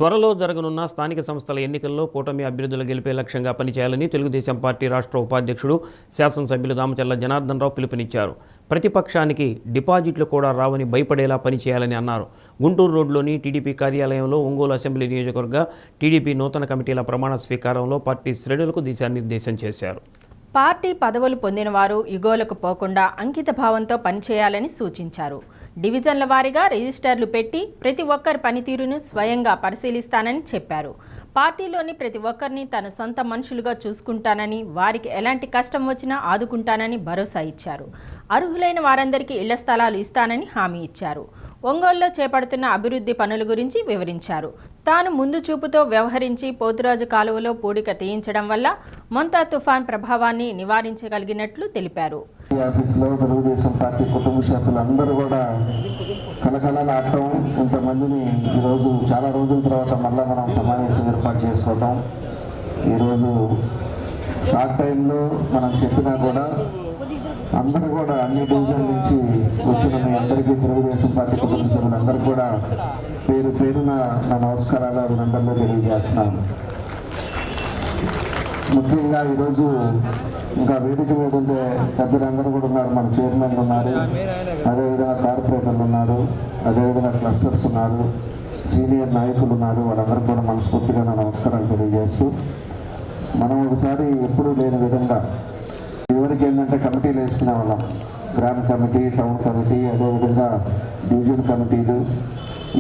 త్వరలో జరగనున్న స్థానిక సంస్థల ఎన్నికల్లో కూటమి అభ్యర్థుల గెలిపే లక్ష్యంగా పనిచేయాలని తెలుగుదేశం పార్టీ రాష్ట్ర ఉపాధ్యక్షుడు శాసనసభ్యులు దామచర్ల జనార్దన్ రావు పిలుపునిచ్చారు. ప్రతిపక్షానికి డిపాజిట్లు కూడా రావని భయపడేలా పనిచేయాలని అన్నారు. గుంటూరు రోడ్లోని టీడీపీ కార్యాలయంలో ఒంగోలు అసెంబ్లీ నియోజకవర్గ టీడీపీ నూతన కమిటీల ప్రమాణ స్వీకారంలో పార్టీ శ్రేణులకు దిశానిర్దేశం చేశారు. పార్టీ పదవులు పొందిన వారు యుగోలకు పోకుండా అంకిత భావంతో పనిచేయాలని సూచించారు. డివిజన్ల వారీగా రిజిస్టర్లు పెట్టి ప్రతి ఒక్కరి పనితీరును స్వయంగా పరిశీలిస్తానని చెప్పారు. పార్టీలోని ప్రతి ఒక్కరిని తన సొంత మనుషులుగా చూసుకుంటానని, వారికి ఎలాంటి కష్టం వచ్చినా ఆదుకుంటానని భరోసా ఇచ్చారు. అర్హులైన వారందరికీ ఇళ్ల స్థలాలు ఇస్తానని హామీ ఇచ్చారు. ఒంగోలులో చేపడుతున్న అభివృద్ధి పనుల గురించి వివరించారు. తాను ముందు చూపుతో వ్యవహరించి పోతురాజు కాలువలో పూడిక తీయించడం వల్ల మొంతా తుఫాన్ ప్రభావాన్ని నివారించగలిగినట్లు తెలిపారు. ఆఫీస్లో తెలుగుదేశం పార్టీ కుటుంబ సభ్యులందరూ కూడా కలకలలాడటం, ఇంతమందిని ఈరోజు చాలా రోజుల తర్వాత మళ్ళీ మనం సమావేశం ఏర్పాటు చేసుకోవటం, ఈరోజు షార్ట్ టైంలో మనం చెప్పినా కూడా అందరూ కూడా అన్ని డివిజన్ల నుంచి వచ్చిన మీ అందరికీ తెలుగుదేశం పార్టీ కుటుంబ సభ్యులందరికీ కూడా పేరు పేరున నా నమస్కారాలు అభినందనలు తెలియజేస్తున్నాను. ముఖ్యంగా ఈరోజు ఇంకా వేదిక మీద ఉండే పెద్దలందరూ కూడా ఉన్నారు. మన చైర్మన్లు ఉన్నారు, అదేవిధంగా కార్పొరేటర్లు ఉన్నారు, అదేవిధంగా క్లస్టర్స్ ఉన్నారు, సీనియర్ నాయకులు ఉన్నారు. వాళ్ళందరూ కూడా మనస్ఫూర్తిగా నా నమస్కారాలు తెలియజేస్తూ, మనం ఒకసారి ఎప్పుడూ లేని విధంగా ఎవరికి ఏంటంటే కమిటీలు వేసుకునే వాళ్ళం. గ్రామ కమిటీ, టౌన్ కమిటీ, అదేవిధంగా డివిజన్ కమిటీలు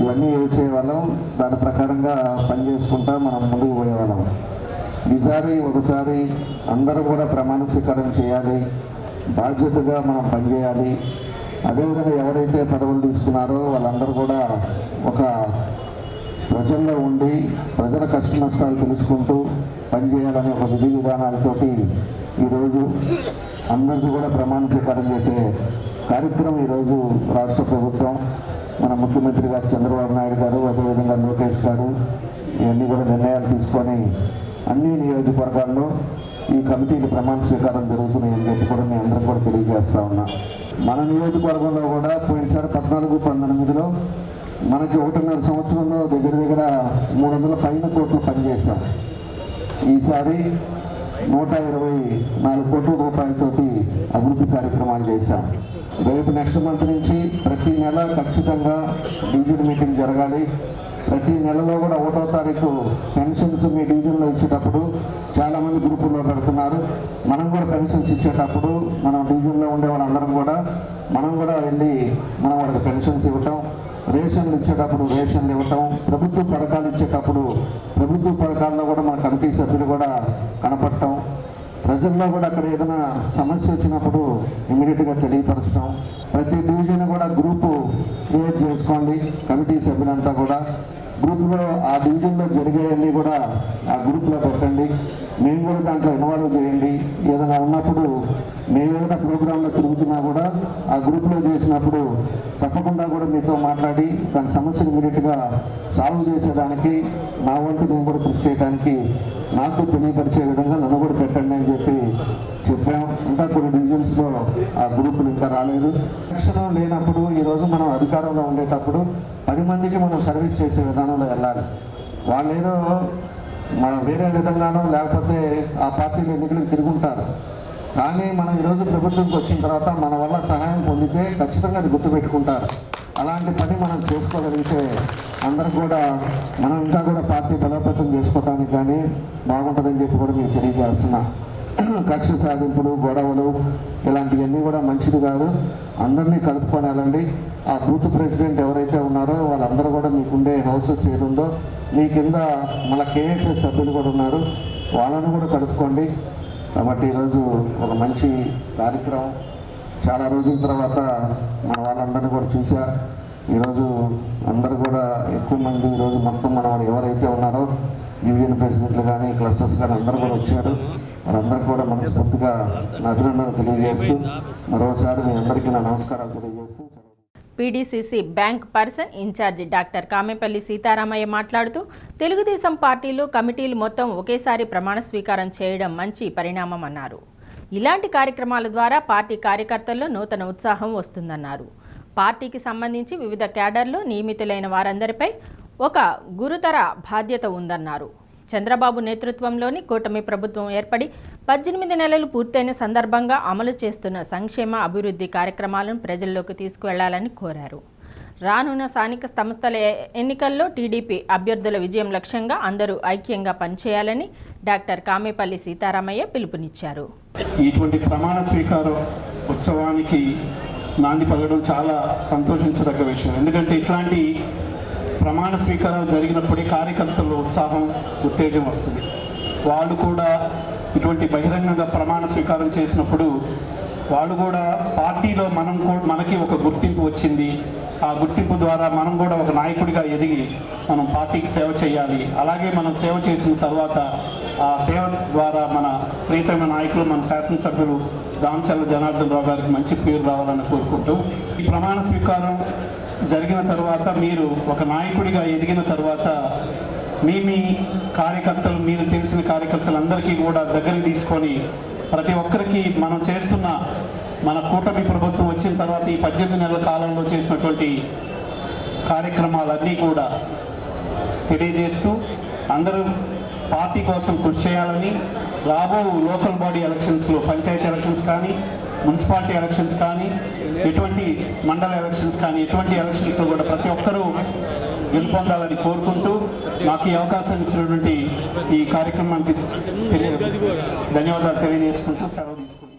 ఇవన్నీ వేసేవాళ్ళం. దాని ప్రకారంగా పనిచేసుకుంటా మనం ముందుకు పోయేవాళ్ళం. ఈసారి ఒకసారి అందరూ కూడా ప్రమాణ స్వీకారం చేయాలి, బాధ్యతగా మనం పనిచేయాలి. అదేవిధంగా ఎవరైతే పదవులు తీసుకున్నారో వాళ్ళందరూ కూడా ఒక ప్రజల్లో ఉండి ప్రజల కష్ట నష్టాలు తెలుసుకుంటూ పనిచేయాలనే ఒక విధి విధానాలతోటి ఈరోజు అందరికీ కూడా ప్రమాణ స్వీకారం చేసే కార్యక్రమం ఈరోజు రాష్ట్ర ప్రభుత్వం, మన ముఖ్యమంత్రి గారు చంద్రబాబు నాయుడు గారు, అదేవిధంగా లోకేష్ గారు ఇవన్నీ కూడా నిర్ణయాలు తీసుకొని అన్ని నియోజకవర్గాల్లో ఈ కమిటీలు ప్రమాణ స్వీకారం జరుగుతున్నాయని చెప్పి కూడా మేము అందరం కూడా తెలియజేస్తా ఉన్నాం. మన నియోజకవర్గంలో కూడా పోయినసారి 14-19లో మనకి 1.5 సంవత్సరంలో దగ్గర 300 పైన కోట్లు పనిచేశాం. ఈసారి 124 కోట్ల రూపాయలతోటి అభివృద్ధి కార్యక్రమాలు చేశాం. రేపు నెక్స్ట్ మంత్ నుంచి ప్రతి నెల ఖచ్చితంగా డివిజన్ మీటింగ్ జరగాలి. ప్రతి నెలలో కూడా 1వ తారీఖు పెన్షన్స్ మీ డివిజన్లో ఇచ్చేటప్పుడు చాలామంది గ్రూపుల్లో పెడుతున్నారు. మనం కూడా పెన్షన్స్ ఇచ్చేటప్పుడు మనం డివిజన్లో ఉండే వాళ్ళందరం కూడా మనం కూడా వెళ్ళి మనం వాళ్ళకి పెన్షన్స్ ఇవ్వటం, రేషన్లు ఇచ్చేటప్పుడు రేషన్లు ఇవ్వటం, ప్రభుత్వ పథకాలు ఇచ్చేటప్పుడు ప్రభుత్వ పథకాల్లో కూడా మన కమిటీ సభ్యులు కూడా కనపడటం, ప్రజల్లో కూడా అక్కడ ఏదైనా సమస్య వచ్చినప్పుడు ఇమీడియట్గా తెలియపరచడం. ప్రతి డివిజన్ కూడా గ్రూపు క్రియేట్ చేసుకోండి. కమిటీ సభ్యులంతా కూడా గ్రూప్లో ఆ డివిజన్లో జరిగేవన్నీ కూడా ఆ గ్రూప్లో పెట్టండి. మేము కూడా దాంట్లో ఇన్వాల్వ్ చేయండి. ఏదైనా ఉన్నప్పుడు మేము ఏదైనా ప్రోగ్రాంలో తిరుగుతున్నా కూడా ఆ గ్రూప్లో చేసినప్పుడు తప్పకుండా కూడా మీతో మాట్లాడి దాని సమస్యను ఇమీడియట్గా సాల్వ్ చేసేదానికి నా వంతు నేను కూడా కృషి చేయడానికి నాకు తెలియపరిచే విధంగా నన్ను కూడా పెట్టండి అని చెప్పాం. ఇంకా కొన్ని డివిజన్స్లో ఆ గ్రూపులు ఇంకా రాలేదు. ఎలక్షన్ లేనప్పుడు ఈరోజు మనం అధికారంలో ఉండేటప్పుడు 10 మందికి మనం సర్వీస్ చేసే విధానంలో వెళ్ళాలి. వాళ్ళు ఏదో మనం వేరే విధంగానో లేకపోతే ఆ పార్టీలు ఎన్నికలకు తిరుగుంటారు. కానీ మనం ఈరోజు ప్రభుత్వంకి వచ్చిన తర్వాత మన వల్ల సహాయం పొందితే ఖచ్చితంగా అది గుర్తుపెట్టుకుంటారు. అలాంటి పని మనం చేసుకోగలిగితే అందరూ కూడా మనం ఇంకా కూడా పార్టీ బలోపేతం చేసుకోవడానికి కానీ బాగుంటుందని చెప్పి కూడా మీకు తెలియజేస్తున్నా. కక్ష సాధింపులు, గొడవలు ఇలాంటివన్నీ కూడా మంచిది కాదు. అందరినీ కలుపుకొని వెళ్ళండి. ఆ బూత్ ప్రెసిడెంట్ ఎవరైతే ఉన్నారో వాళ్ళందరూ కూడా మీకుండే హౌసెస్ ఏదుందో మీ కింద మన కేఎస్ఎస్ సభ్యులు కూడా ఉన్నారు, వాళ్ళను కూడా కలుపుకోండి. కాబట్టి ఈరోజు ఒక మంచి కార్యక్రమం. చాలా రోజుల తర్వాత మన వాళ్ళందరినీ కూడా చూసా. ఈరోజు అందరూ కూడా ఎక్కువ మంది ఈరోజు మొత్తం మన వాళ్ళు ఎవరైతే ఉన్నారో యూనియన్ ప్రెసిడెంట్లు కానీ క్లస్టర్స్ కానీ అందరూ కూడా వచ్చారు. వాళ్ళందరికీ కూడా మనస్ఫూర్తిగా నా అభినందనలు తెలియజేస్తూ మరోసారి మీ అందరికీ నా నమస్కారాలు తెలియజేస్తూ PDCC bank person incharge doctor Kamepalli Sitaramaiah మాట్లాడుతూ తెలుగుదేశం పార్టీలు కమిటీలు మొత్తం ఒకేసారి ప్రమాణ స్వీకారం చేయడం మంచి పరిణామం అన్నారు. ఇలాంటి కార్యక్రమాల ద్వారా పార్టీ కార్యకర్తల్లో నూతన ఉత్సాహం వస్తుందన్నారు. పార్టీకి సంబంధించి వివిధ క్యాడర్లు నియమితులైన వారందరిపై ఒక గురుతర బాధ్యత ఉందన్నారు. చంద్రబాబు నేతృత్వంలోని కూటమి ప్రభుత్వం ఏర్పడి 18 నెలలు పూర్తయిన సందర్భంగా అమలు చేస్తున్న సంక్షేమ అభివృద్ధి కార్యక్రమాలను ప్రజల్లోకి తీసుకువెళ్లాలని కోరారు. రానున్న స్థానిక సంస్థల ఎన్నికల్లో టీడీపీ అభ్యర్థుల విజయం లక్ష్యంగా అందరూ ఐక్యంగా పనిచేయాలని డాక్టర్ కామేపల్లి సీతారామయ్య పిలుపునిచ్చారు. ఇటువంటి ప్రమాణ స్వీకార ఉత్సవానికి నాంది పలకడం చాలా సంతోషించదగ్గ విషయం. ఎందుకంటే ఇట్లాంటి ప్రమాణ స్వీకారాలు జరిగినప్పుడే కార్యకర్తల్లో ఉత్సాహం, ఉత్తేజం వస్తుంది. వాళ్ళు కూడా ఇటువంటి బహిరంగంగా ప్రమాణ స్వీకారం చేసినప్పుడు వాళ్ళు కూడా పార్టీలో మనకి ఒక గుర్తింపు వచ్చింది. ఆ గుర్తింపు ద్వారా మనం కూడా ఒక నాయకుడిగా ఎదిగి మనం పార్టీకి సేవ చేయాలి. అలాగే మనం సేవ చేసిన తర్వాత ఆ సేవ ద్వారా మన ప్రియతమ నాయకులు, మన శాసనసభ్యులు దామచర్ల జనార్దన్ రావు గారికి మంచి పేరు రావాలని కోరుకుంటూ, ఈ ప్రమాణ స్వీకారం జరిగిన తర్వాత మీరు ఒక నాయకుడిగా ఎదిగిన తర్వాత మీ కార్యకర్తలు, మీరు తెలిసిన కార్యకర్తలందరికీ కూడా దగ్గరికి తీసుకొని ప్రతి ఒక్కరికి మనం చేస్తున్న మన కూటమి ప్రభుత్వం వచ్చిన తర్వాత ఈ 18 నెలల కాలంలో చేసినటువంటి కార్యక్రమాలన్నీ కూడా తెలియజేస్తూ అందరూ పార్టీ కోసం కృషి చేయాలని, రాబో లోకల్ బాడీ ఎలక్షన్స్లో పంచాయతీ ఎలక్షన్స్ కానీ, మున్సిపాలిటీ ఎలక్షన్స్ కానీ, ఎటువంటి మండల ఎలక్షన్స్ కానీ, ఎటువంటి ఎలక్షన్స్లో కూడా ప్రతి ఒక్కరూ గెలుపొందాలని కోరుకుంటూ నాకు ఈ అవకాశం ఇచ్చినటువంటి ఈ కార్యక్రమానికి ధన్యవాదాలు తెలియజేసుకుంటూ సెలవు తీసుకుంటున్నాను.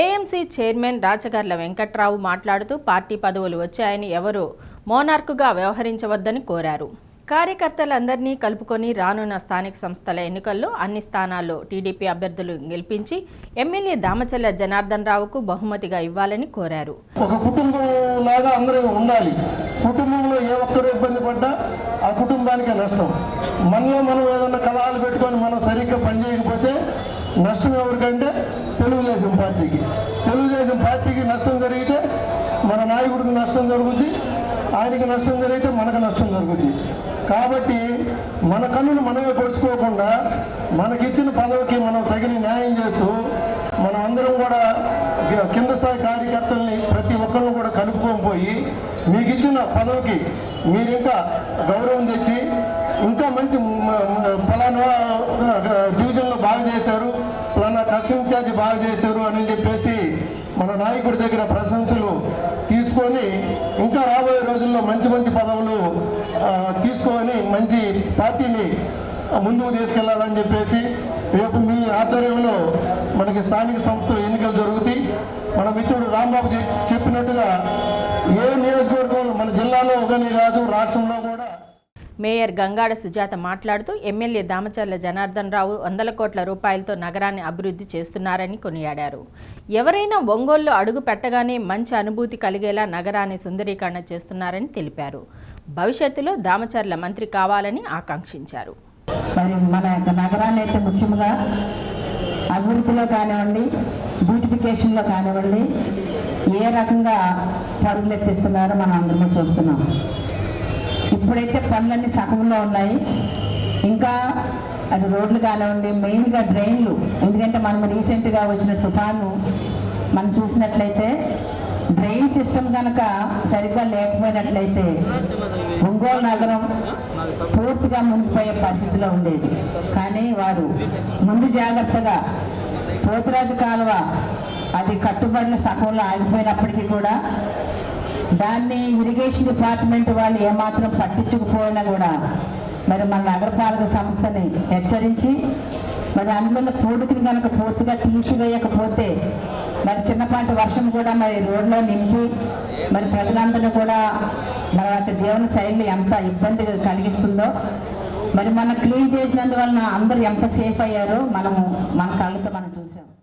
ఏఎంసీ చైర్మన్ రాచగర్ల వెంకట్రావు మాట్లాడుతూ పార్టీ పదవులు వచ్చాయని ఎవరూ మోనార్కుగా వ్యవహరించవద్దని కోరారు. కార్యకర్తలందరినీ కలుపుకొని రానున్న స్థానిక సంస్థల ఎన్నికల్లో అన్ని స్థానాల్లో టీడీపీ అభ్యర్థులు గెలిపించి ఎమ్మెల్యే దామచర్ల జనార్దన్ రావుకు బహుమతిగా ఇవ్వాలని కోరారు. ఒక కుటుంబం లాగా అందరూ ఉండాలి. కుటుంబంలో ఏ ఒక్కరు ఇబ్బంది పడ్డా ఆ కుటుంబానికి నష్టం. మనలో మనం ఏదైనా కలహాలు పెట్టుకొని మనం సరిగ్గా పనిచేయకపోతే నష్టం ఎవరికంటే తెలుగుదేశం పార్టీకి. తెలుగుదేశం పార్టీకి నష్టం జరిగితే మన నాయకుడికి నష్టం జరుగుద్ది, ఆయనకి నష్టం జరిగితే మనకు నష్టం జరుగుద్ది. కాబట్టి మన కన్నును మనమే పొడుచుకోకుండా మనకిచ్చిన పదవికి మనం తగిన న్యాయం చేస్తూ మనం అందరం కూడా కింద స్థాయి కార్యకర్తల్ని ప్రతి ఒక్కరిని కూడా కలుపుకొని పోయి మీకు ఇచ్చిన పదవికి మీరు ఇంకా గౌరవం తెచ్చి ఇంకా మంచి ఫలానా డివిజన్లో బాగా చేశారు, ఫలానా కక్ష ఇన్ఛార్జి బాగా చేశారు అని చెప్పేసి మన నాయకుడి దగ్గర ప్రశంసలు తీసుకొని ఇంకా రాబోయే రోజుల్లో మంచి మంచి పదవులు తీసుకొని మంచి పార్టీని ముందుకు తీసుకెళ్లాలని చెప్పేసి రేపు మీ ఆధ్వర్యంలో మనకి స్థానిక సంస్థల ఎన్నికలు జరుగుతాయి. మన మిత్రుడు రాంబాబు చెప్పినట్టుగా ఏ నియోజకవర్గం మన జిల్లాలో కానీ కాదు, రాష్ట్రంలో కూడా. మేయర్ గంగాడ సుజాత మాట్లాడుతూ ఎమ్మెల్యే దామచర్ల జనార్దన్ రావు 100 కోట్ల రూపాయలతో నగరాన్ని అభివృద్ధి చేస్తున్నారని కొనియాడారు. ఎవరైనా ఒంగోలులో అడుగు పెట్టగానే మంచి అనుభూతి కలిగేలా నగరాన్ని సుందరీకరణ చేస్తున్నారని తెలిపారు. భవిష్యత్తులో దామచర్ల మంత్రి కావాలని ఆకాంక్షించారు. మరి మన యొక్క నగరాన్ని అయితే ముఖ్యంగా అభివృద్ధిలో కానివ్వండి, బ్యూటిఫికేషన్లో కానివ్వండి, ఏ రకంగా పరుగులెత్తిస్తున్నారో మనం అందరూ చూస్తున్నాం. ఇప్పుడైతే పనులన్నీ సగంలో ఉన్నాయి. ఇంకా అది రోడ్లు కానివ్వండి, మెయిన్గా డ్రైన్లు. ఎందుకంటే మనం రీసెంట్గా వచ్చిన తుఫాను మనం చూసినట్లయితే డ్రైన్ సిస్టమ్ కనుక సరిగ్గా లేకపోయినట్లయితే ఒంగోలు నగరం పూర్తిగా మునిగిపోయే పరిస్థితిలో ఉండేది. కానీ వారు ముందు జాగ్రత్తగా పోతురాజు కాలువ అది కట్టుబడిన సగంలో ఆగిపోయినప్పటికీ కూడా దాన్ని ఇరిగేషన్ డిపార్ట్మెంట్ వాళ్ళు ఏమాత్రం పట్టించకపోయినా కూడా మరి మన నగరపాలక సంస్థని హెచ్చరించి మరి అందులో పూడికిని కనుక పూర్తిగా తీసివేయకపోతే మరి చిన్నపాటి వర్షం కూడా మరి రోడ్లో నింపి మరి ప్రజలందరినీ కూడా మన యొక్క జీవన శైలి ఎంత ఇబ్బంది కలిగిస్తుందో, మరి మనం క్లీన్ చేసినందువలన అందరూ ఎంత సేఫ్ అయ్యారో మన కళ్ళతో మనం చూస్తాం.